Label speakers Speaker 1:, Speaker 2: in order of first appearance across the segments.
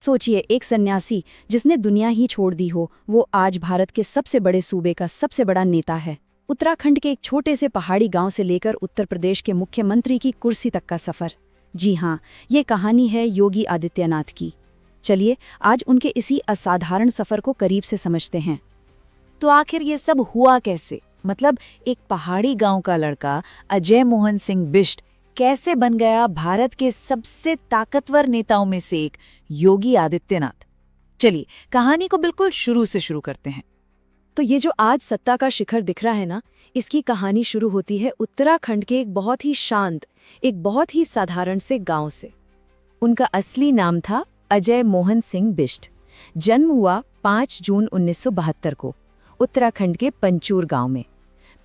Speaker 1: सोचिए, एक सन्यासी जिसने दुनिया ही छोड़ दी हो, वो आज भारत के सबसे बड़े सूबे का सबसे बड़ा नेता है। उत्तराखंड के एक छोटे से पहाड़ी गांव से लेकर उत्तर प्रदेश के मुख्यमंत्री की कुर्सी तक का सफर। जी हाँ, ये कहानी है योगी आदित्यनाथ की। चलिए आज उनके इसी असाधारण सफर को करीब से समझते हैं।
Speaker 2: तो आखिर ये सब हुआ कैसे? मतलब एक पहाड़ी गांव का लड़का अजय मोहन सिंह बिष्ट कैसे बन गया भारत के सबसे ताकतवर नेताओं में से एक, योगी आदित्यनाथ? चलिए कहानी को बिल्कुल शुरू से शुरू करते हैं।
Speaker 1: तो ये जो आज सत्ता का शिखर दिख रहा है ना, इसकी कहानी शुरू होती है उत्तराखंड के एक बहुत ही शांत, एक बहुत ही साधारण से गांव से। उनका असली नाम था अजय मोहन सिंह बिष्ट। जन्म हुआ 5 जून 1972 को उत्तराखंड के पंचूर गांव में।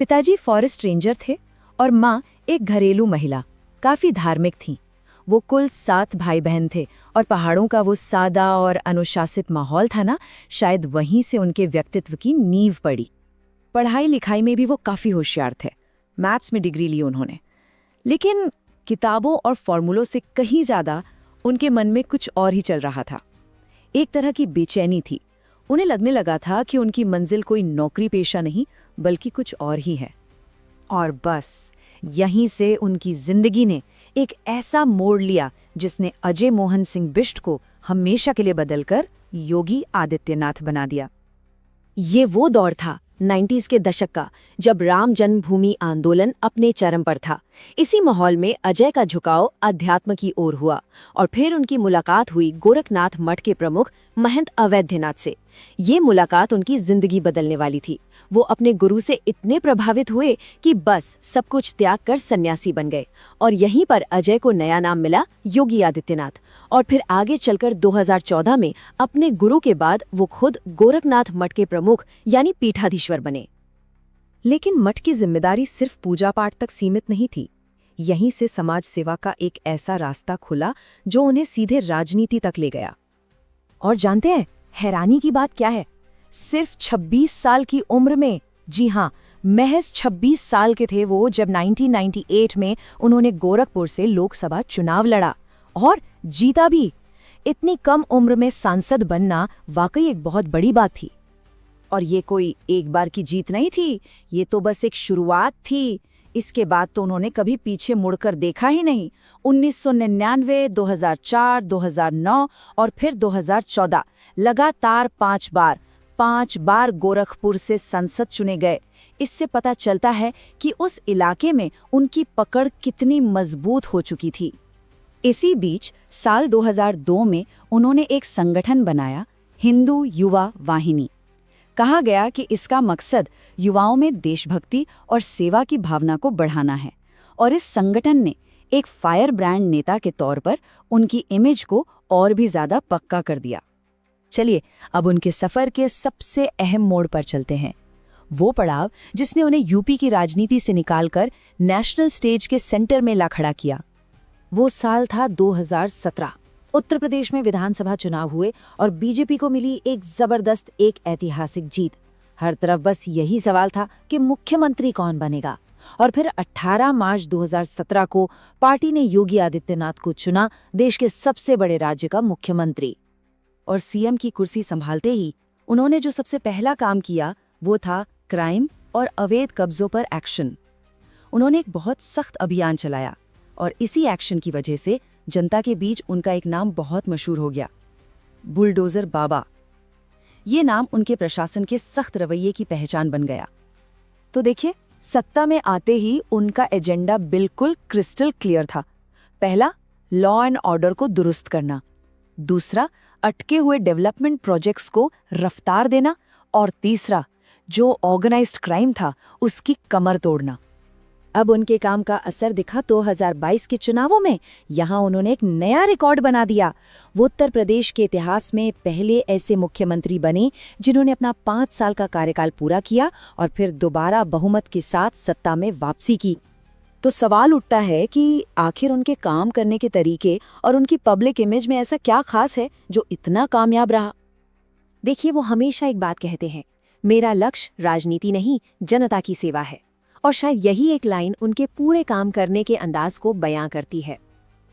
Speaker 1: पिताजी फॉरेस्ट रेंजर थे और माँ एक घरेलू महिला, काफी धार्मिक थीं। वो कुल 7 भाई बहन थे और पहाड़ों का वो सादा और अनुशासित माहौल था ना, शायद वहीं से उनके व्यक्तित्व की नींव पड़ी। पढ़ाई लिखाई में भी वो काफी होशियार थे। मैथ्स में डिग्री ली उन्होंने, लेकिन किताबों और फॉर्मूलों से कहीं ज्यादा उनके मन में कुछ और ही चल रहा था। एक तरह की बेचैनी थी। उन्हें लगने लगा था कि उनकी मंजिल कोई नौकरी पेशा नहीं बल्कि कुछ और ही है। और बस यहीं से उनकी जिंदगी ने एक ऐसा मोड़ लिया जिसने अजय मोहन सिंह बिष्ट को हमेशा के लिए बदलकर योगी आदित्यनाथ बना दिया। ये वो दौर था 90s के दशक का, जब राम जन्मभूमि आंदोलन अपने चरम पर था। इसी माहौल में अजय का झुकाव अध्यात्म की ओर हुआ और फिर उनकी मुलाकात हुई गोरखनाथ मठ के प्रमुख महंत अवैधनाथ से। ये मुलाकात उनकी जिंदगी बदलने वाली थी। वो अपने गुरु से इतने प्रभावित हुए कि बस सब कुछ त्याग कर सन्यासी बन गए और यहीं पर अजय को नया नाम मिला, योगी आदित्यनाथ। और फिर आगे चलकर 2014 में अपने गुरु के बाद वो खुद गोरखनाथ मठ के प्रमुख यानी पीठाधीश्वर बने। लेकिन मठ की जिम्मेदारी सिर्फ पूजा पाठ तक सीमित नहीं थी। यहीं से समाज सेवा का एक ऐसा रास्ता खुला जो उन्हें सीधे राजनीति तक ले गया। और जानते हैं हैरानी की बात क्या है? सिर्फ 26 साल की उम्र में, जी हाँ, महज 26 साल के थे वो जब 1998 में उन्होंने गोरखपुर से लोकसभा चुनाव लड़ा और जीता भी। इतनी कम उम्र में सांसद बनना वाकई एक बहुत बड़ी बात थी। और ये कोई एक बार की जीत नहीं थी, ये तो बस एक शुरुआत थी। इसके बाद तो उन्होंने कभी पीछे मुड़कर देखा ही नहीं। 1999, 2004, 2009 और फिर 2014 लगातार 5 बार गोरखपुर से संसद चुने गए। इससे पता चलता है कि उस इलाके में उनकी पकड़ कितनी मजबूत हो चुकी थी। इसी बीच साल 2002 में उन्होंने एक संगठन बनाया, हिंदू युवा वाहिनी। कहा गया कि इसका मकसद युवाओं में देशभक्ति और सेवा की भावना को बढ़ाना है। और इस संगठन ने एक फायर ब्रांड नेता के तौर पर उनकी इमेज को और भी ज्यादा पक्का कर दिया। चलिए अब उनके सफर के सबसे अहम मोड़ पर चलते हैं। वो पड़ाव जिसने उन्हें यूपी की राजनीति से निकालकर नेशनल स्टेज के सेंटर में ला खड़ा किया। वो साल था 2017। उत्तर प्रदेश में विधानसभा चुनाव हुए और बीजेपी को मिली एक जबरदस्त, एक ऐतिहासिक जीत। हर तरफ बस यही सवाल था कि मुख्यमंत्री कौन बनेगा। और फिर 18 मार्च 2017 को पार्टी ने योगी आदित्यनाथ को चुना देश के सबसे बड़े राज्य का मुख्यमंत्री। और सीएम की कुर्सी संभालते ही उन्होंने जो सबसे पहला काम किया वो था क्राइम और अवैध कब्जों पर एक्शन। उन्होंने एक बहुत सख्त अभियान चलाया और इसी एक्शन की वजह से जनता के बीच उनका एक नाम बहुत मशहूर हो गया, बुलडोजर बाबा। ये नाम उनके प्रशासन के सख्त रवैये की पहचान बन गया। तो देखिए, सत्ता में आते ही उनका एजेंडा बिल्कुल क्रिस्टल क्लियर था। पहला, लॉ एंड ऑर्डर को दुरुस्त करना। दूसरा, अटके हुए डेवलपमेंट प्रोजेक्ट्स को रफ्तार देना। और तीसरा, जो ऑर्गेनाइज्ड क्राइम था उसकी कमर तोड़ना। अब उनके काम का असर दिखा 2022 के चुनावों में। यहाँ उन्होंने एक नया रिकॉर्ड बना दिया। वो उत्तर प्रदेश के इतिहास में पहले ऐसे मुख्यमंत्री बने जिन्होंने अपना 5 साल का कार्यकाल पूरा किया और फिर दोबारा बहुमत के साथ सत्ता में वापसी की। तो सवाल उठता है कि आखिर उनके काम करने के तरीके और उनकी पब्लिक इमेज में ऐसा क्या खास है जो इतना कामयाब रहा? देखिए, वो हमेशा एक बात कहते हैं, मेरा लक्ष्य राजनीति नहीं, जनता की सेवा है। और शायद यही एक लाइन उनके पूरे काम करने के अंदाज को बयां करती है।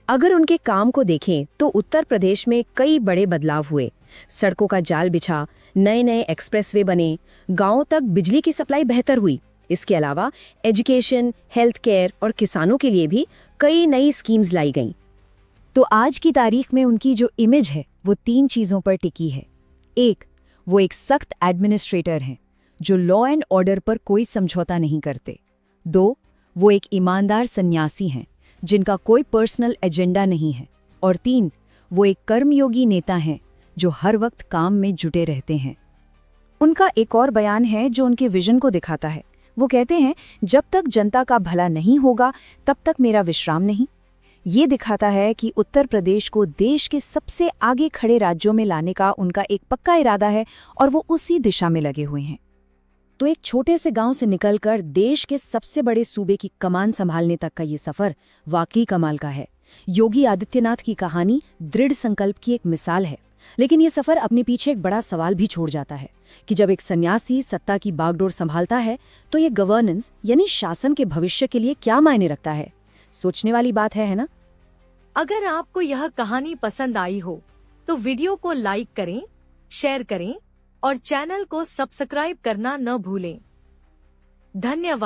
Speaker 1: अगर उनके काम को देखें तो उत्तर प्रदेश में कई बड़े बदलाव हुए। सड़कों का जाल बिछा, नए नए एक्सप्रेसवे बने, गांवों तक बिजली की सप्लाई बेहतर हुई। इसके अलावा एजुकेशन, हेल्थ केयर और किसानों के लिए भी कई नई स्कीम्स लाई गईं। तो आज की तारीख में उनकी जो इमेज है वो 3 चीज़ों पर टिकी है। एक, वो एक सख्त एडमिनिस्ट्रेटर हैं जो लॉ एंड ऑर्डर पर कोई समझौता नहीं करते। 2, वो एक ईमानदार सन्यासी हैं जिनका कोई पर्सनल एजेंडा नहीं है। और 3, वो एक कर्मयोगी नेता हैं जो हर वक्त काम में जुटे रहते हैं। उनका एक और बयान है जो उनके विजन को दिखाता है। वो कहते हैं, जब तक जनता का भला नहीं होगा तब तक मेरा विश्राम नहीं। ये दिखाता है कि उत्तर प्रदेश को देश के सबसे आगे खड़े राज्यों में लाने का उनका एक पक्का इरादा है और वो उसी दिशा में लगे हुए हैं। तो एक छोटे से गांव से निकलकर देश के सबसे बड़े सूबे की कमान संभालने तक का ये सफर वाकई कमाल का है। योगी आदित्यनाथ की कहानी दृढ़ संकल्प की एक मिसाल है, लेकिन ये सफर अपने पीछे एक बड़ा सवाल भी छोड़ जाता है कि जब एक सन्यासी सत्ता की बागडोर संभालता है तो ये गवर्नेंस यानी शासन के भविष्य के लिए क्या मायने रखता है। सोचने वाली बात है ना?
Speaker 3: अगर आपको यह कहानी पसंद आई हो तो वीडियो को लाइक करें, शेयर करें और चैनल को सब्सक्राइब करना न भूलें। धन्यवाद।